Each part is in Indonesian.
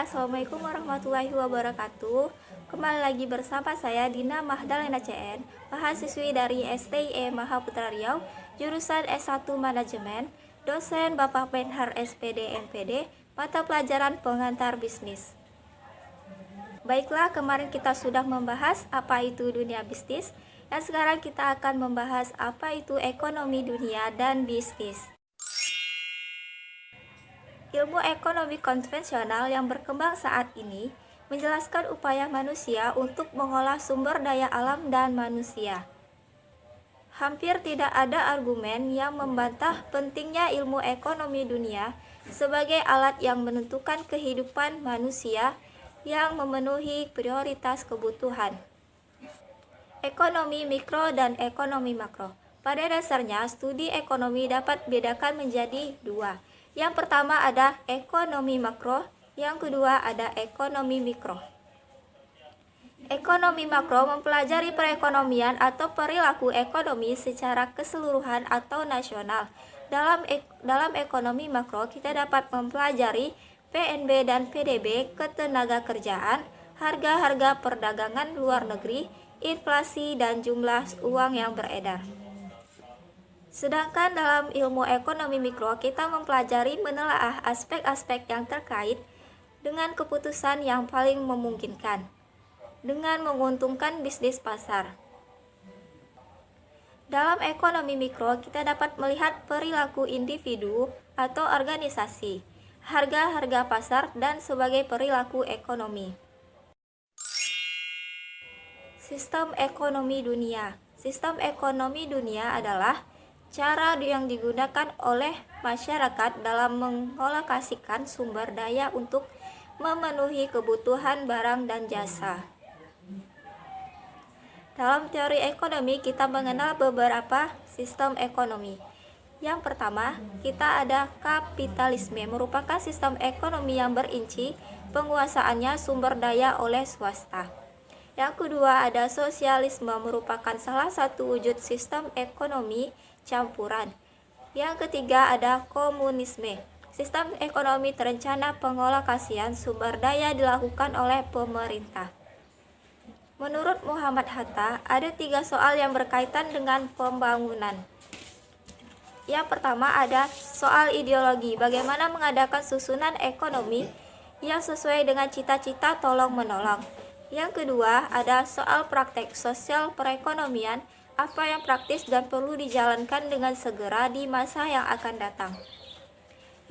Assalamualaikum warahmatullahi wabarakatuh. Kembali lagi bersama saya Dina Mahdalena CN, mahasiswi dari STIE Mahaputra Riau, jurusan S1 Manajemen, dosen Bapak Benhar SPD MPD, mata pelajaran pengantar bisnis. Baiklah, kemarin kita sudah membahas apa itu dunia bisnis, dan sekarang kita akan membahas apa itu ekonomi dunia dan bisnis. Ilmu ekonomi konvensional yang berkembang saat ini menjelaskan upaya manusia untuk mengolah sumber daya alam dan manusia. Hampir tidak ada argumen yang membantah pentingnya ilmu ekonomi dunia sebagai alat yang menentukan kehidupan manusia yang memenuhi prioritas kebutuhan. Ekonomi mikro dan ekonomi makro. Pada dasarnya, studi ekonomi dapat bedakan menjadi dua. Yang pertama ada ekonomi makro, yang kedua ada ekonomi mikro. Ekonomi makro mempelajari perekonomian atau perilaku ekonomi secara keseluruhan atau nasional. Dalam ekonomi makro, kita dapat mempelajari PNB dan PDB, ketenaga kerjaan, harga-harga perdagangan luar negeri, inflasi, dan jumlah uang yang beredar. Sedangkan dalam ilmu ekonomi mikro, kita mempelajari menelaah aspek-aspek yang terkait dengan keputusan yang paling memungkinkan, dengan menguntungkan bisnis pasar. Dalam ekonomi mikro, kita dapat melihat perilaku individu atau organisasi, harga-harga pasar, dan sebagai perilaku ekonomi. Sistem ekonomi dunia. Sistem ekonomi dunia adalah cara yang digunakan oleh masyarakat dalam mengalokasikan sumber daya untuk memenuhi kebutuhan barang dan jasa. Dalam teori ekonomi, kita mengenal beberapa sistem ekonomi. Yang pertama, kita ada kapitalisme, merupakan sistem ekonomi yang berinci penguasaannya sumber daya oleh swasta. Yang kedua, ada sosialisme, merupakan salah satu wujud sistem ekonomi campuran. Yang ketiga, ada komunisme. Sistem ekonomi terencana pengalokasian sumber daya dilakukan oleh pemerintah. Menurut Muhammad Hatta, ada 3 soal yang berkaitan dengan pembangunan. Yang pertama ada soal ideologi, bagaimana mengadakan susunan ekonomi yang sesuai dengan cita-cita tolong-menolong. Yang kedua ada soal praktek sosial perekonomian, apa yang praktis dan perlu dijalankan dengan segera di masa yang akan datang.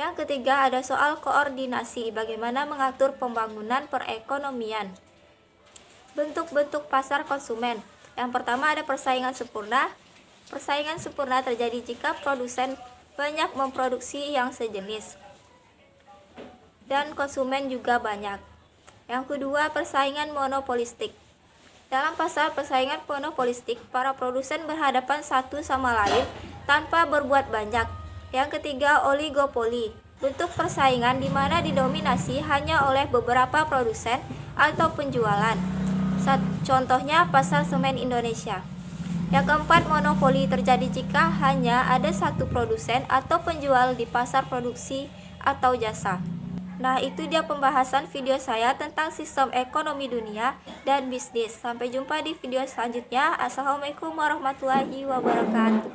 Yang ketiga ada soal koordinasi, bagaimana mengatur pembangunan perekonomian. Bentuk-bentuk pasar konsumen. Yang pertama ada persaingan sempurna. Persaingan sempurna terjadi jika produsen banyak memproduksi yang sejenis dan konsumen juga banyak. Yang kedua, persaingan monopolistik. Dalam pasar persaingan monopolistik, para produsen berhadapan satu sama lain tanpa berbuat banyak. Yang ketiga, oligopoli. Bentuk persaingan di mana didominasi hanya oleh beberapa produsen atau penjualan. Contohnya pasar semen Indonesia. Yang keempat, monopoli terjadi jika hanya ada satu produsen atau penjual di pasar produksi atau jasa. Nah, itu dia pembahasan video saya tentang sistem ekonomi dunia dan bisnis. Sampai jumpa di video selanjutnya. Assalamualaikum warahmatullahi wabarakatuh.